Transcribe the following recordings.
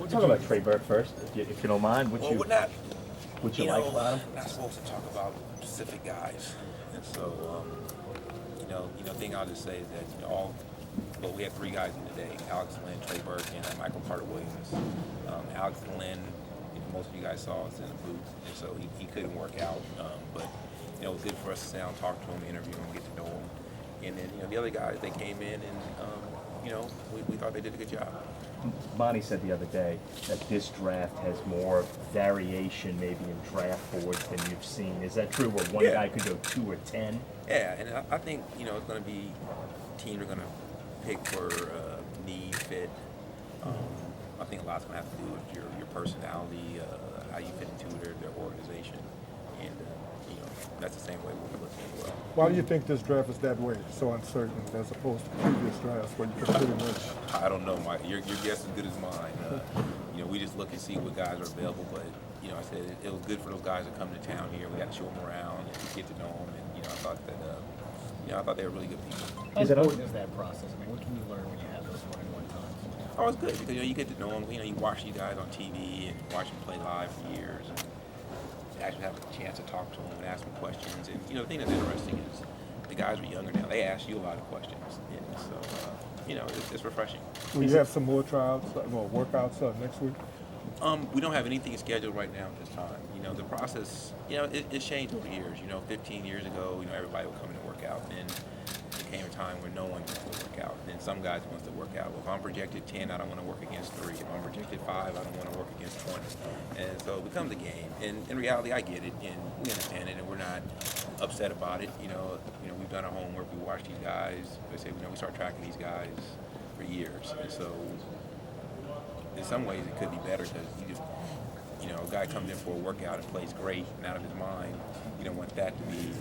Talk about Trey Burke first, if you don't mind. Well, we're not, What you like about him? not supposed to talk about specific guys, and so thing I'll just say is that well, we had three guys in today: Alex Lynn, Trey Burke, and Michael Carter Williams. Alex Lynn, most of you guys saw us in the booth, and so he couldn't work out, but it was good for us to sit down, talk to him, interview him, get to know him, and then the other guys, they came in and we thought they did a good job. Monty said the other day that this draft has more variation maybe in draft boards than you've seen. Is that true, where one guy could go 2 or 10? Yeah, and I think, it's going to be, teams are going to pick for need, fit. I think a lot's going to have to do with your personality, how you fit into their organization. And, that's the same way we're looking as well. Why do you think this draft is that way, so uncertain, as opposed to previous drafts where you could pretty much... I don't know, Mike. Your guess is good as mine. We just look and see what guys are available, but, I said it was good for those guys to come to town here. We got to show them around and get to know them, and, I thought that, I thought they were really good people. How important is that process? I mean, what can you learn when you have those one-on-one times? Oh, it's good because, you get to know them. You watch these guys on TV and watch them play live for years. And actually have a chance to talk to them and ask them questions. And, the thing that's interesting is the guys are younger now. They ask you a lot of questions. And so, it's refreshing. Will you have some more workouts next week? We don't have anything scheduled right now at this time. The process, it's changed over the years. 15 years ago, everybody would come in and work out. And then there came a time where no one wants to work out. And some guys want to work out. Well, if I'm projected 10, I don't want to work against 3. If I'm projected 5, I don't want to work against 20. And so it becomes a game. And in reality, I get it, and we understand it, and we're not upset about it. We've done our homework. We watch these guys. They say, we start tracking these guys for years. And so in some ways, it could be better because a guy comes in for a workout and plays great and out of his mind. You don't want that to be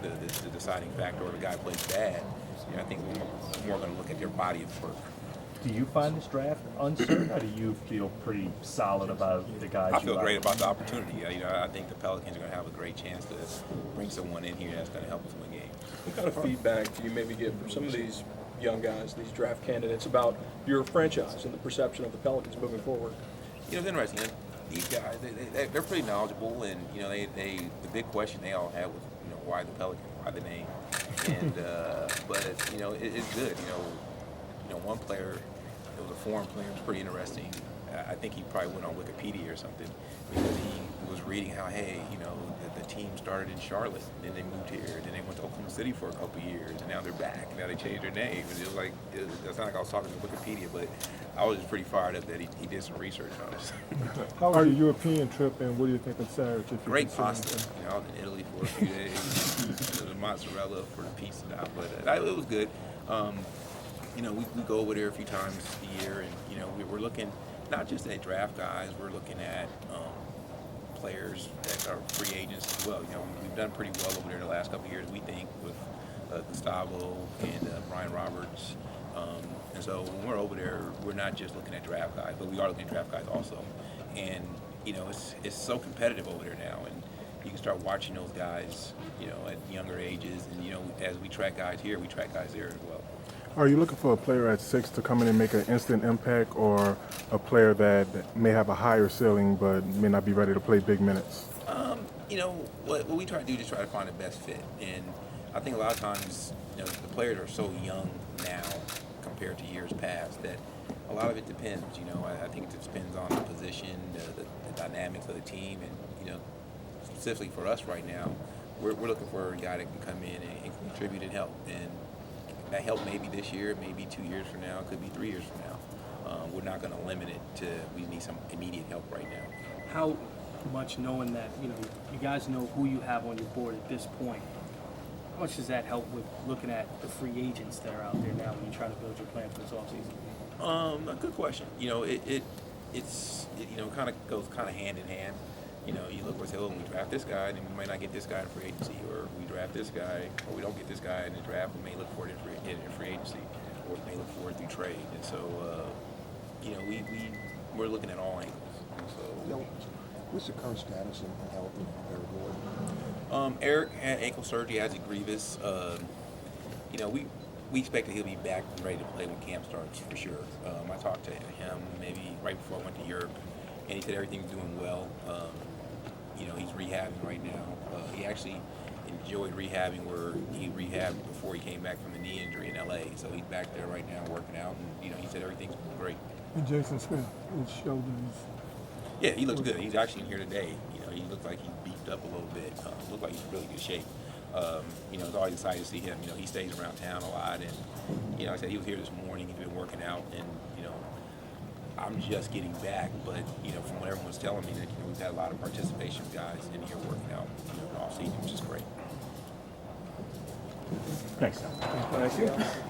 the deciding factor, or the guy plays bad. I think we're more going to look at their body of work. Do you find this draft uncertain, or do you feel pretty solid about the guys? I feel great about the opportunity. I think the Pelicans are going to have a great chance to bring someone in here that's going to help us win games. What kind of feedback do you maybe get from some of these young guys, these draft candidates, about your franchise and the perception of the Pelicans moving forward? It's interesting. These guys, they're pretty knowledgeable, and the big question they all had was, why the Pelicans, why the name, and but it's good. One player, it was a foreign player, it was pretty interesting. I think he probably went on Wikipedia or something because he was reading how the team started in Charlotte, and then they moved here, and then they went to Oklahoma City for a couple of years, and now they're back. Now they changed their name, and it's not like I was talking to Wikipedia, but I was just pretty fired up that he did some research on us. How was your European trip, and what do you think of Sarge? Great pasta. I was in Italy for a few days. There was mozzarella for the pizza now, but it was good. We go over there a few times a year, and we're looking not just at draft guys, we're looking at players that are free agents as well. We've done pretty well over there the last couple of years, we think, with Gustavo and Brian Roberts. And so when we're over there, we're not just looking at draft guys, but we are looking at draft guys also. And, it's so competitive over there now, and you can start watching those guys, at younger ages. And, as we track guys here, we track guys there as well. Are you looking for a player at 6 to come in and make an instant impact, or a player that may have a higher ceiling but may not be ready to play big minutes? What we try to do is just try to find the best fit. And I think a lot of times, the players are so young now compared to years past that a lot of it depends. I think it depends on the position, the dynamics of the team, and, specifically for us right now, we're looking for a guy that can come in and contribute and help. And that help maybe this year, maybe 2 years from now, could be 3 years from now. We're not going to limit it to we need some immediate help right now. How much, knowing that you guys know who you have on your board at this point, how much does that help with looking at the free agents that are out there now when you try to build your plan for this offseason? A good question. It's kind of goes kind of hand in hand. You look and say, we draft this guy, and we might not get this guy in free agency, or we draft this guy, or we don't get this guy in the draft, we may look for it in free agency, or we may look for it through trade. And so, we're looking at all angles. And so, what's the current status and health of Eric Gordon? Eric had ankle surgery, has a grievous. we expect that he'll be back and ready to play when camp starts for sure. I talked to him maybe right before I went to Europe, and he said everything's doing well. You know, he's rehabbing right now. He actually enjoyed rehabbing where he rehabbed before he came back from the knee injury in LA. So he's back there right now working out, and you know, he said everything's great. And Jason Smith, his shoulders. Yeah, he looks good. He's actually here today. You know, he looks like he's beefed up a little bit. Looks like he's in really good shape. You know, it's always exciting to see him. You know, he stays around town a lot, and you know, like I said, he was here this morning. He's been working out, and you know, I'm just getting back, but you know, from what everyone's telling me, that you know, we've had a lot of participation guys in here working out, you know, in the off season, which is great. Thanks. Thank you.